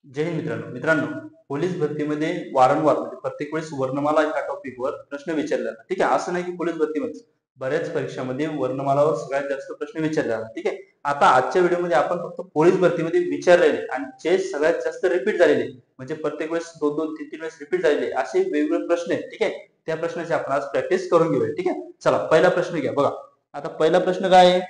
जय हिंद मित्रांनो पोलीस भरतीमध्ये वारंवार म्हणजे प्रत्येक वेळेस वर्णमाला ह्या टॉपिकवर प्रश्न विचारले जातात. ठीक आहे, असं नाही की पोलीस भरतीमध्ये बऱ्याच परीक्षांमध्ये वर्णमालावर सगळ्यात जास्त प्रश्न विचारले जातात. ठीक आहे, आता आजच्या व्हिडिओमध्ये आपण फक्त पोलीस भरतीमध्ये विचारलेले आणि जे सगळ्यात जास्त रिपीट झालेले म्हणजे प्रत्येक वेळेस दोन दोन तीन तीन वेळेस रिपीट झालेले असे वेगवेगळे प्रश्न आहेत. ठीक आहे, त्या प्रश्नाची आपण आज प्रॅक्टिस करून घेऊया. ठीक आहे, चला पहिला प्रश्न घ्या. बघा आता पहिला प्रश्न काय आहे,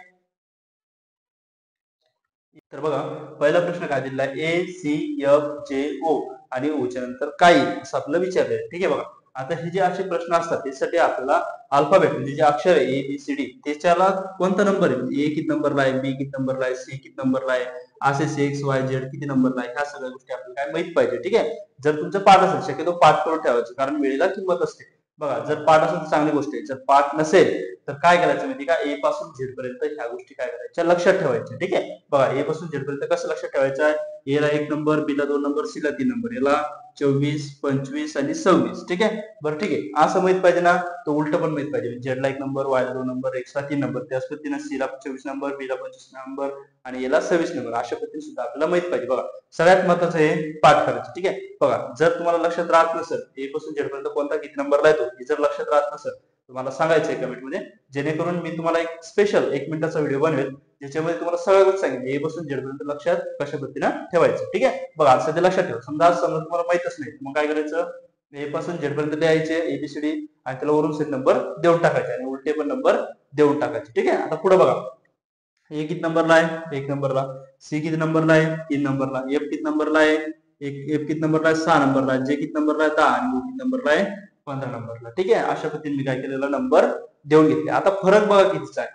तर बघा पहिला प्रश्न काय दिलेला आहे, ACFJO आणि ओच्या नंतर काही असं आपलं विचारलंय. ठीक आहे, बघा आता हे जे असे प्रश्न असतात त्यासाठी आपल्याला अल्फाबेट म्हणजे जे अक्षर आहे ABCD त्याच्याला कोणता नंबर आहे, म्हणजे A किती नंबरला आहे, B किती नंबरला आहे, C किती नंबरला आहे, असे XYZ किती नंबरला आहे, ह्या सगळ्या गोष्टी आपल्याला काय माहित पाहिजे. ठीक आहे, जर तुमचं पाठ असेल शक्यतो पाठ करून ठेवायचं, कारण वेळेला किंमत असते. बघा जर पाठ असेल तर चांगली गोष्ट आहे, जर पाठ नसेल तर काय करायचं माहिती का, A पासून Z पर्यंत ह्या गोष्टी काय करायच्या लक्षात ठेवायच्या. ठीक आहे, बघा A पासून Z पर्यंत कसं लक्षात ठेवायचं आहे, A ला 1 नंबर, B ला 2 नंबर, C ला 3 नंबर, याला 24 25 आणि 26. ठीक आहे, बरं ठीक आहे, असं माहित पाहिजे ना, तो उलट पण माहित पाहिजे. Z ला 1 नंबर, Y ला 2 नंबर, X ला 3 नंबर, त्याच पद्धतीने C ला 24 नंबर, B ला 25 नंबर आणि याला 26 नंबर, अशा पद्धतीने सुद्धा आपल्याला माहित पाहिजे. बघा सगळ्यात महत्वाचं हे पाठ करायचं. ठीक आहे, बघा जर तुम्हाला लक्षात राहत नसेल A पासून Z पर्यंत कोणता किती नंबरला येतो, हे जर लक्षात राहत नसेल तुम्हाला सांगायचंय कमेंट मध्ये, जेणेकरून मी तुम्हाला एक स्पेशल 1 मिनिटाचा व्हिडिओ बनवेल ज्याच्यामध्ये तुम्हाला सगळ्या गोष्टी सांगेल A पासून Z पर्यंत लक्षात कशा पद्धतीने ठेवायचं. ठीक आहे, बघा सध्या लक्षात ठेवा, समजा तुम्हाला माहितच नाही मग काय करायचं, A पासून Z पर्यंत द्यायचे ABCD आणि त्याला वरून सेट नंबर देऊन टाकायचे आणि उलटे पण नंबर देऊन टाकायचे. ठीक आहे, आता पुढे बघा A किती नंबरला आहे, 1 नंबरला, C किती नंबरला आहे, 3 नंबरला, F किती नंबरला आहे, F किती नंबरला आहे, 6 नंबरला, J किती नंबरला आहे, 10 आणि O किती नंबरला आहे, 15 नंबरला. ठीक आहे, अशा पद्धतीने मी काय केलेला नंबर देऊन घेतले. आता फरक बघा कितीचा आहे,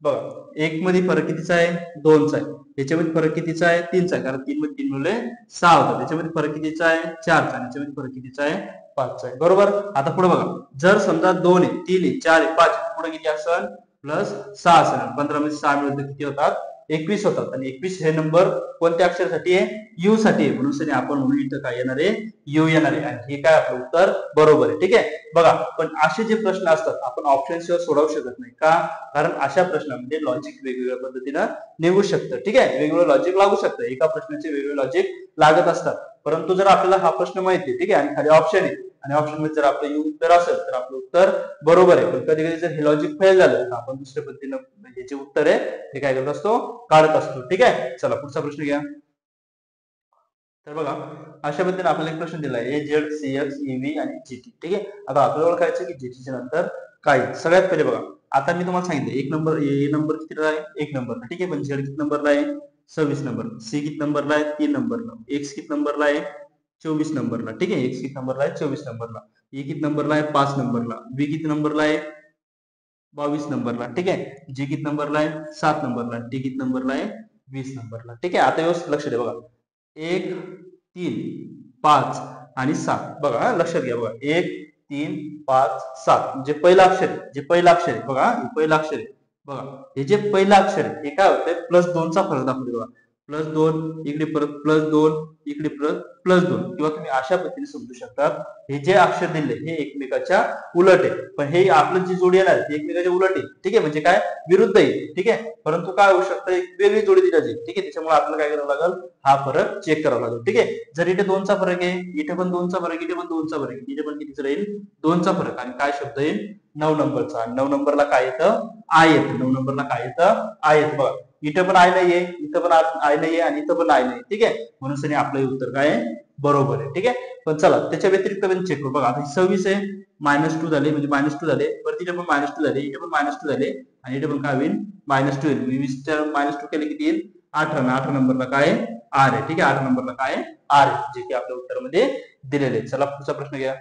बघा 1 मध्ये फरक कितीचा आहे, 2चा आहे, याच्यामध्ये फरक कितीचा आहे, 3चा आहे, कारण 3 मध्ये 3 मुले 6 होतात, त्याच्यामध्ये फरक कितीचा आहे, 4चा, आणि याच्यामध्ये फरक कितीचा आहे, 5चा आहे. बरोबर, आता पुढे बघा जर समजा 2 आहे, 3 आहे, 4 आहे, 5 पुढे किती असेल, प्लस 6 असेल, 15 मध्ये 6 मिळून किती होतात, 21 होतात. आणि 21 हे नंबर कोणत्या अक्षरासाठी आहे, यू साठी आहे, म्हणून आपण म्हणून इथं काय येणार आहे, यू येणार आहे, आणि हे काय आपलं उत्तर बरोबर आहे. ठीक आहे, बघा पण असे जे प्रश्न असतात आपण ऑप्शन शिवाय सोडवू शकत नाही का, कारण अशा प्रश्नामध्ये लॉजिक वेगवेगळ्या पद्धतीनं निघू शकतं. ठीक आहे, वेगवेगळं लॉजिक लागू शकतं, एका प्रश्नाचे वेगवेगळे लॉजिक लागत असतात. परंतु जर आपल्याला हा प्रश्न माहिती आहे, ठीक आहे, आणि खाली ऑप्शन आहे आणि ऑप्शन मध्ये जर आपलं यू उत्तर असेल तर आपलं उत्तर बरोबर आहे. पण कधी कधी जर हे लॉजिक फेल झालं तर आपण दुसऱ्या पद्धतीनं हे जे उत्तर आहे ते काय करत असतो, काढत असतो. ठीक आहे, चला पुढचा प्रश्न घ्या. तर बघा अशा पद्धतीने आपल्याला एक प्रश्न दिला आहे AZCXEV आणि GT. ठीक आहे, आता आपल्याला ओळखायचं की GT नंतर काय. सगळ्यात पहिले बघा आता मी तुम्हाला सांगितलं 1 नंबर A नंबर कितीला आहे, 1 नंबरला. ठीक आहे, पण Z किती नंबरला आहे, 26 नंबर, C किती नंबरला आहे, 3 नंबरला, X किती नंबरला आहे, 24 नंबरला. ठीक आहे, X किती नंबरला आहे, 24 नंबरला, E किती नंबरला आहे, 5 नंबरला, B किती नंबरला आहे, 22 नंबरला. ठीक आहे, G किती नंबरला आहे, 7 नंबरला, T किती नंबरला आहे, 20 नंबरला. ठीक आहे, आता व्यवस्थित लक्ष द्या. बघा 1 3 5 आणि 7. बघा लक्षात घ्या, बघा 1 3 5 7 जे पहिलं अक्षर आहे, जे पहिलं अक्षर आहे बघा, हे पहिलं अक्षर आहे. बघा हे जे पहिलं अक्षर आहे हे काय होतंय, प्लस 2 चा फरक दाखवतो. बघा प्लस 2 इकडे परत प्लस 2 इकडे परत प्लस 2, किंवा तुम्ही अशा पद्धतीने समजू शकता हे जे अक्षर दिले हे एकमेकाच्या उलट आहे, पण हे आपलं जी जोडी येणार ती एकमेकाच्या उलट आहे. ठीक आहे, म्हणजे काय विरुद्ध आहे. ठीक आहे, परंतु काय होऊ शकतं, एक वेगळी जोडी दिली जाईल. ठीक आहे, त्याच्यामुळे आपल्याला काय करावं लागेल, हा फरक चेक करावा लागेल. ठीक आहे, जर इथे 2 चा फरक आहे, इथे पण 2 चा फरक, इथे पण 2 चा फरक, इथे पण कितीचा राहील, 2 चा फरक, आणि काय शब्द येईल, 9 नंबरचा. 9 नंबरला काय येतं, आय येतं. 9 नंबरला काय येतं, आय येतं. बघा इथं पण आय नाहीये, इथं पण आय नाहीये, आणि इथं पण आय नाही. ठीक आहे, म्हणून आपलं उत्तर काय आहे, बरोबर आहे. ठीक आहे, पण चला त्याच्या व्यतिरिक्त पण चेक करू. बघा आता 26 आहे, -2 झाले, म्हणजे -2 झाले, परत इथे पण -2 झाले, इथे पण -2 झाले, आणि इथे पण काय होईल, -2 येईल. 20 च्या -2 केले किती येईल, 18. 18 नंबरला काय आर आहे. ठीक आहे, 8 नंबरला काय आर आहे, जे की आपल्या उत्तरामध्ये दिलेले आहे. चला पुढचा प्रश्न घ्या.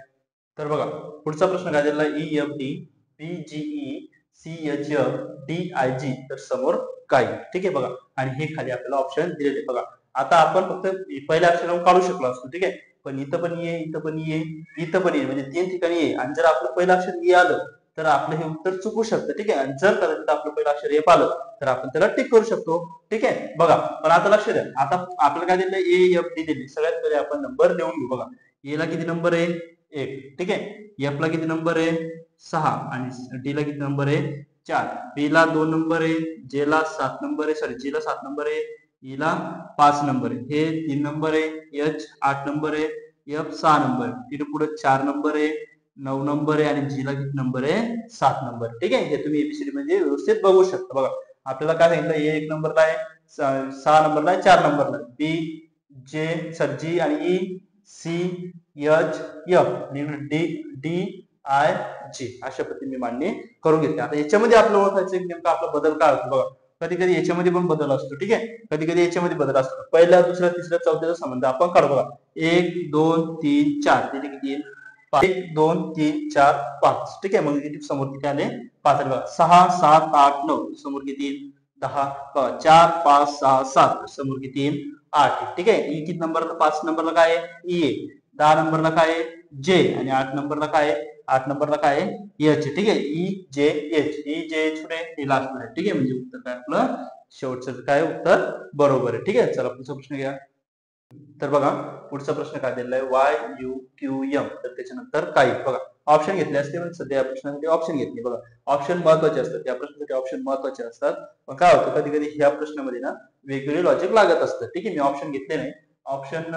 तर बघा पुढचा प्रश्न काय दिला, EFD PGE CHF DIG, तर समोर काय. ठीक आहे, बघा आणि हे खाली आपल्याला ऑप्शन दिलेले. बघा आता आपण फक्त पहिल्या अक्षरावर काढू शकलो असतो. ठीक आहे, पण इथं पण ये, इथं पण ये, इथं पण ये, म्हणजे 3 ठिकाणी ये, आणि जर आपलं पहिलं अक्षर ए आलं तर आपलं हे उत्तर चुकू शकतं. ठीक आहे, आणि जर कदाचित आपलं पहिलं अक्षर एफ आलं तर आपण त्याला टिक करू शकतो. ठीक आहे, बघा पण आता लक्ष द्या, आता आपल्याला काय दिलं, AFD दिली. सगळ्यात पहिले आपण नंबर देऊन घेऊ. बघा ए ला किती नंबर आहे, 1. ठीक आहे, एफ ला किती नंबर आहे, 6, आणि डी ला किती नंबर आहे, 4, बी ला 2 नंबर आहे, जे ला 7 नंबर आहे, सॉरी जी ला 7 नंबर आहे, ला 5 नंबर आहे, हे 3 नंबर आहे, एच 8 नंबर आहे, एफ 6 नंबर आहे, तिथे पुढे 4 नंबर आहे, 9 नंबर आहे आणि जी ला किती नंबर आहे 7 नंबर. ठीक आहे, हे तुम्ही एबीसीडी म्हणजे व्यवस्थित बघू शकता. बघा आपल्याला काय सांगितलं, ए 1 नंबरला आहे, 6 नंबरला आहे, 4 नंबरला आहे, बी जे सर जी आणि ई सी एच एफ आणि डी डी आय जी अशा पद्धतीने मी मांडणी करून घेतली. आता याच्यामध्ये आपलं ओळखायचं नेमका आपला बदल काय होतो. बघा कधी कधी याच्यामध्ये पण बदल असतो. ठीक आहे, कधी कधी याच्यामध्ये बदल असतो. पहिला दुसरा तिसरा चौथ्याचा संबंध आपण काढू. बघा 1 2 3 4 तिथे किती 1 2 3 4 5. ठीक आहे, मग किती समोर किती आले 5. बघा 6 7 8 9 समोर किती 10. 4 5 6 7 समोर किती 8. ठीक आहे, ई किती नंबरला 5 नंबरला काय आहे ई आहे, 10 नंबरला काय आहे जे आणि 8 नंबरला काय आहे 8 नंबरला काय आहे एच. ठीक आहे, ई जे एच, ई जे एच पुढे हे लास्ट आहे. ठीक आहे, म्हणजे उत्तर काय आपलं शेवटचं काय उत्तर बरोबर आहे. ठीक आहे, चला पुढचा प्रश्न घ्या. तर बघा पुढचा प्रश्न काय दिलेला आहे वाय यू क्यू एम. तर त्याच्यानंतर काही बघा ऑप्शन घेतले असते, पण सध्या या प्रश्नासाठी ऑप्शन घेतले. बघा ऑप्शन महत्वाचे असतात, या प्रश्नासाठी ऑप्शन महत्वाचे असतात. पण काय होतं कधी कधी ह्या प्रश्नामध्ये ना वेगवेगळे लॉजिक लागत असतं. ठीक आहे, मी ऑप्शन घेतले नाही. ऑप्शन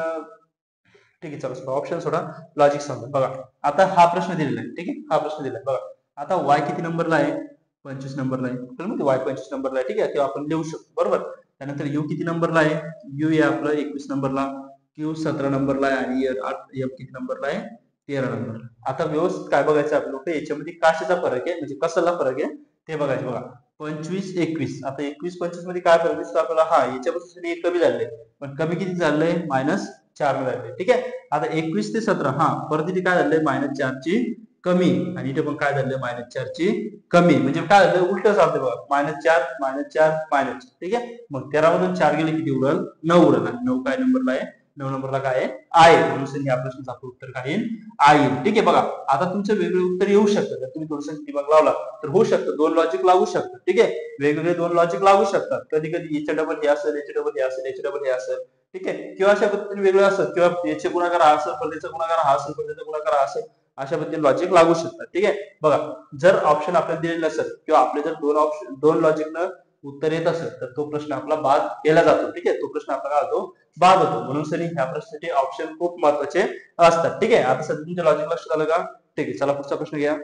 ठीक आहे, चला ऑप्शन सोडा, लॉजिक समजा. बघा आता हा प्रश्न दिलेला आहे. ठीक आहे, हा प्रश्न दिलाय. बघा आता वाय किती नंबरला आहे 25 नंबरला आहे. आपल्याला माहिती वाय 25 नंबरला आहे. ठीक आहे, तेव्हा आपण लिहू शकतो बरोबर. त्यानंतर यू किती नंबरला आहे, यू आहे आपलं 21 नंबरला, क्यू 17 नंबरला आहे आणि एफ किती नंबरला आहे 13 नंबरला. आता व्यवस्थित काय बघायचं आपल्याला याच्यामध्ये कशाचा फरक आहे, म्हणजे कशाला फरक आहे ते बघायचं. बघा 25 21, आता 21 25 मध्ये काय फरक दिसतो आपल्याला, हा याच्यापासून एक कमी झाले, पण कमी किती झालंय -4 झाले. ठीक आहे, आता 21 ते 17 हा परत इथे काय झालंय -4 ची कमी आणि इथे पण काय झालंय -4 ची कमी, म्हणजे काय झालं उलट चालतंय बघा -4 -4 -4. ठीक आहे, मग 13 मधून 4 गेले किती उरल 9 उरल आणि 9 काय नंबरला आहे 9 नंबरला काय आहे म्हणून या प्रश्नाचं आपलं उत्तर काय येईल आहे. ठीक आहे, बघा आता तुमचं वेगवेगळे उत्तर येऊ शकतं. जर तुम्ही थोडंसं दिमाग लावला तर होऊ शकतं, दोन लॉजिक लागू शकतात. ठीक आहे, वेगवेगळे दोन लॉजिक लागू शकतात. कधी कधी याच्या डबल हे असेल, याच्या डबल हे असेल, याच्या डबल हे असेल. ठीक आहे, किंवा अशा पद्धतीने वेगळे असतात, किंवा याचे गुणाकार हा असेल पण त्याचा गुणाकार हा असेल पण त्याचा गुणाकार हा असेल, अशा पद्धतीने लॉजिक लागू शकतात. ठीक आहे, बघा जर ऑप्शन आपल्याला दिलेलं नसेल किंवा आपले जर दोन लॉजिकनं उत्तर येत असेल तर तो प्रश्न आपला बाद केला जातो. ठीक आहे, तो प्रश्न आपला काय होतो बाद होतो. म्हणून सर ह्या प्रश्नाचे ऑप्शन खूप महत्वाचे असतात. ठीक आहे, आता सध्या तुमच्या लॉजिक लक्षात आलं का. ठीक आहे, चला पुढचा प्रश्न घ्या.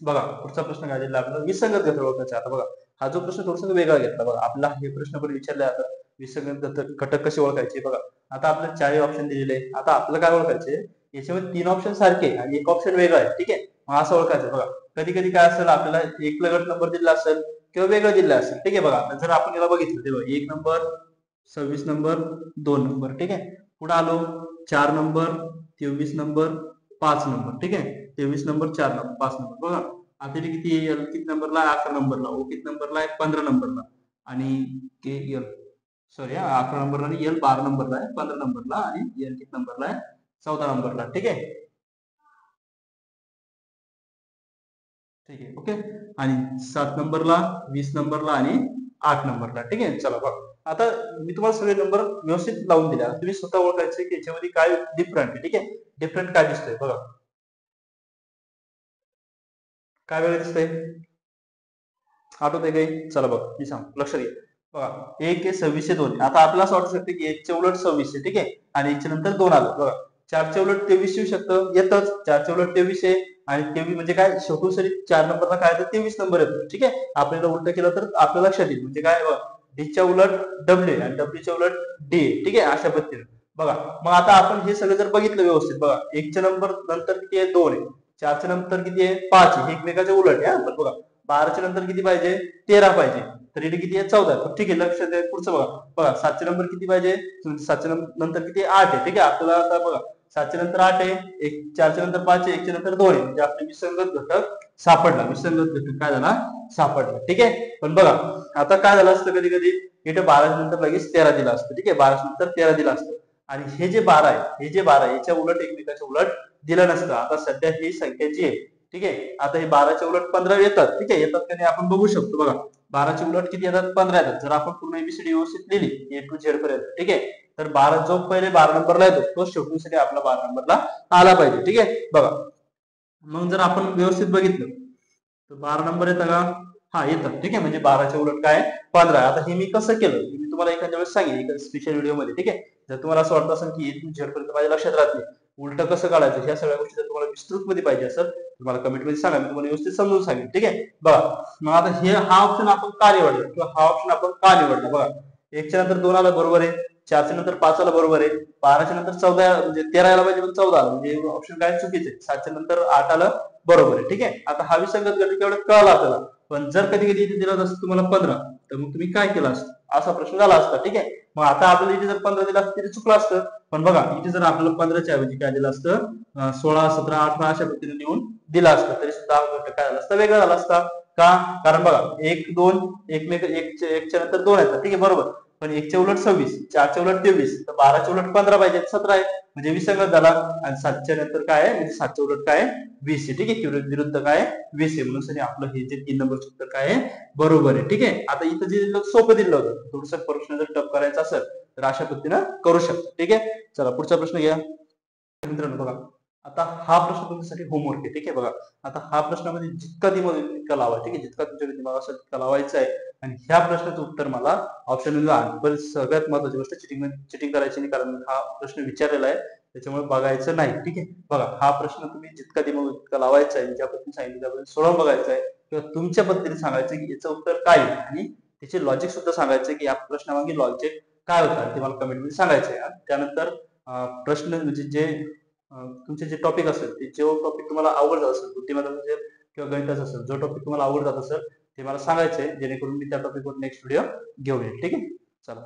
बघा पुढचा प्रश्न काय दिला आपल्याला विसंगत घटक ओळखायचा. आता बघा हा जो प्रश्न थोडासा वेगळा घेतला. बघा आपला हे प्रश्न पण विचारले जातात विसंगत घटक कसे ओळखायचे. बघा आता आपल्याला 4 ऑप्शन दिलेले आहे. आता आपल्याला काय ओळखायचे याच्यामध्ये 3 ऑप्शन सारखे आणि एक ऑप्शन वेगळा आहे. ठीक आहे, मग असं ओळखायचं. बघा कधी कधी काय असेल आपल्याला एक गट नंबर दिला असेल किंवा वेगळं दिलं असेल. ठीक आहे, बघा जर आपण याला बघितलं तेव्हा 1 नंबर 26 नंबर 2 नंबर. ठीक आहे, पुढे आलो 4 नंबर 23 नंबर 5 नंबर. ठीक आहे, 23 नंबर 4 नंबर 5 नंबर. बघा आता किती एल किती नंबरला 11 नंबरला, ओ किती नंबरला आहे 15 नंबरला आणि के एल सॉरी 11 नंबरला आणि एल 12 नंबरला आहे 15 नंबरला आणि एल किती नंबरला आहे 14 नंबरला. ठीक आहे, ठीक आहे ओके, आणि 7 नंबरला 20 नंबरला आणि 8 नंबरला. ठीक आहे, चला बघा आता मी तुम्हाला सगळे नंबर व्यवस्थित लावून दिले. तुम्ही स्वतः ओळखायचे की याच्यामध्ये काय डिफरंट आहे. ठीक आहे, डिफरंट काय दिसतंय बघा, काय वेगळं दिसतंय आठवतंय काही. चला बघा मी सांग लक्ष द्या. बघा 1 आहे 26 2. आता आपल्याला असं वाटू शकतं की 1च्या उलट 26 आहे. ठीक आहे, आणि 1च्या नंतर 2 आलं. बघा 4च्या उलट 23 येऊ शकतं, येतच 4च्या उलट 23 आहे आणि 23 म्हणजे काय शेवटून सरी 4 नंबरला काय येतं 23 नंबर येतो. ठीक आहे, आपल्याला उलट केलं तर आपल्या लक्षात येईल म्हणजे काय डीच्या उलट डब्ल्यू आणि डब्ल्यूच्या उलट डी. ठीक आहे, अशा पद्धतीने बघा. मग आता आपण हे सगळं जर बघितलं व्यवस्थित, बघा 1च्या नंबर नंतर किती आहे 2 आहे, 4च्या नंतर किती आहे 5 आहे, हे एकमेकाच्या उलट आहे. पण बघा 12च्या नंतर किती पाहिजे 13 पाहिजे, तर इथे किती आहे 14. ठीक आहे, लक्ष द्या पुढचं. बघा बघा 7च्या नंबर किती पाहिजे 7च्या नंतर किती 8 आहे. ठीक आहे, आपल्याला आता बघा 7च्या नंतर 8 आहे, 4च्या नंतर 5 आहे, 1च्या नंतर 2 आहे, म्हणजे आपले विसंगत घटक सापडला. विसंगत घटक काय झाला सापडला. ठीक आहे, पण बघा आता काय झालं असतं कधी कधी इथे 12 नंतर लगेच 13 दिला असतं. ठीक आहे, 12 नंतर 13 दिला असतं आणि हे जे 12 आहे हे जे 12 आहे याच्या उलट एकमेकाच्या उलट दिलं नसतं. आता सध्या ही संख्या जी आहे ठीक आहे, आता हे 12च्या उलट 15 येतात. ठीक आहे, येतात का आपण बघू शकतो. बघा 12च्या उलट किती येतात 15 येतात. जर आपण पूर्ण एबीसीडी व्यवस्थित लिहिली ए टू झेड पर्यंत, ठीक आहे, तर 12 जो पहिले 12 नंबरला येतो तो शेवटीसाठी आपला 12 नंबरला आला पाहिजे. ठीक आहे, बघा मग जर आपण व्यवस्थित बघितलं तर 12 नंबर येतं का, हा येतं, ठीक आहे. म्हणजे 12च्या उलट काय 15. आता हे मी कसं केलं हे मी तुम्हाला एखाद्या वेळेस सांगेन एका स्पेशल व्हिडिओमध्ये, ठीक आहे. जर तुम्हाला असं वाटत असेल की A to Z पर्यंत माझ्या लक्षात राहत नाही, उलट कसं काढायचं ह्या सगळ्या गोष्टी जर तुम्हाला विस्तृत मध्ये पाहिजे असेल तुम्हाला कमेंट मध्ये सांगा, मी तुम्हाला व्यवस्थित समजून सांगेन, ठीक आहे. बघा मग आता हे हा ऑप्शन आपण का निवडला किंवा हा ऑप्शन आपण का निवडला बघा. 1च्या नंतर 2 आला बरोबर आहे, 4च्या नंतर 5 आला बरोबर आहे, 12च्या नंतर 14 म्हणजे 13 यायला पाहिजे पण 14 आला म्हणजे ऑप्शन काय चुकीचं आहे. 7च्या नंतर 8 आलं बरोबर आहे, ठीक आहे. आता हा विसंगत घटक एवढं कळला आपल्याला, पण जर कधी कधी इथे दिलं असतं तुम्हाला 15 तर मग तुम्ही काय केलं असतं असा प्रश्न झाला असता, ठीक आहे. मग आता आपल्याला इथे जर 15 दिलं असतं तरी चुकलं असतं, पण बघा इथे जर आपल्याला 15च्या ऐवजी काय दिलं असतं 16 17 18 अशा पद्धतीने लिहून दिला असतं तरी सुद्धा घटक काय झाला असता वेगळा झाला असता. का कारण बघा 1 2 एकमेक एकच्या नंतर 2 येतात, ठीक आहे बरोबर. पण 1च्या उलट 26, 4च्या उलट 23, तर 12च्या उलट 15 पाहिजे 17 आहे म्हणजे विसंगत झाला. आणि 7च्या नंतर काय आहे म्हणजे 7च्या उलट काय 20 आहे, ठीक आहे. विरुद्ध काय 20 आहे म्हणून आपलं हे जे 3 नंबरचं उत्तर काय आहे बरोबर आहे, ठीक आहे. आता इथं जे सोपं दिलं होतं थोडस प्रश्न जर टफ करायचा असेल तर अशा पद्धतीनं करू शकतो, ठीक आहे. चला पुढचा प्रश्न घ्या मित्रांनो. बघा आता हा प्रश्न तुमच्यासाठी होमवर्क आहे, ठीक आहे. बघा आता हा प्रश्नामध्ये जितका दिमाग तितका लावा, ठीक आहे. जितका तुमच्या दिमाग असेल तितका लावायचा आहे. आणि ह्या प्रश्नाचं उत्तर मला ऑप्शन ला पण सगळ्यात महत्वाची गोष्ट चिटिंग करायची नाही, कारण हा प्रश्न विचारलेला आहे त्याच्यामुळे बघायचं नाही, ठीक आहे. बघा हा प्रश्न तुम्ही जितका दिमाग तितका लावायचा आहे, ज्या पद्धतीने सांगितलं त्या पद्धतीने सोडवून बघायचा आहे किंवा तुमच्या पद्धतीने सांगायचं की याचं उत्तर काय आहे आणि त्याचे लॉजिक सुद्धा सांगायचं की या प्रश्नामागे लॉजिक काय होतं ते मला कमेंट मध्ये सांगायचं आहे. त्यानंतर प्रश्न म्हणजे जे तुमचे जे टॉपिक असेल ते जो टॉपिक तुम्हाला आवडत असेल बुद्धिमत्ता असेल किंवा गणिताचा असेल जो टॉपिक तुम्हाला आवडत असेल ते मला सांगायचंय जेणेकरून मी त्या टॉपिकवर नेक्स्ट व्हिडिओ घेऊन येईल, ठीक आहे. चला.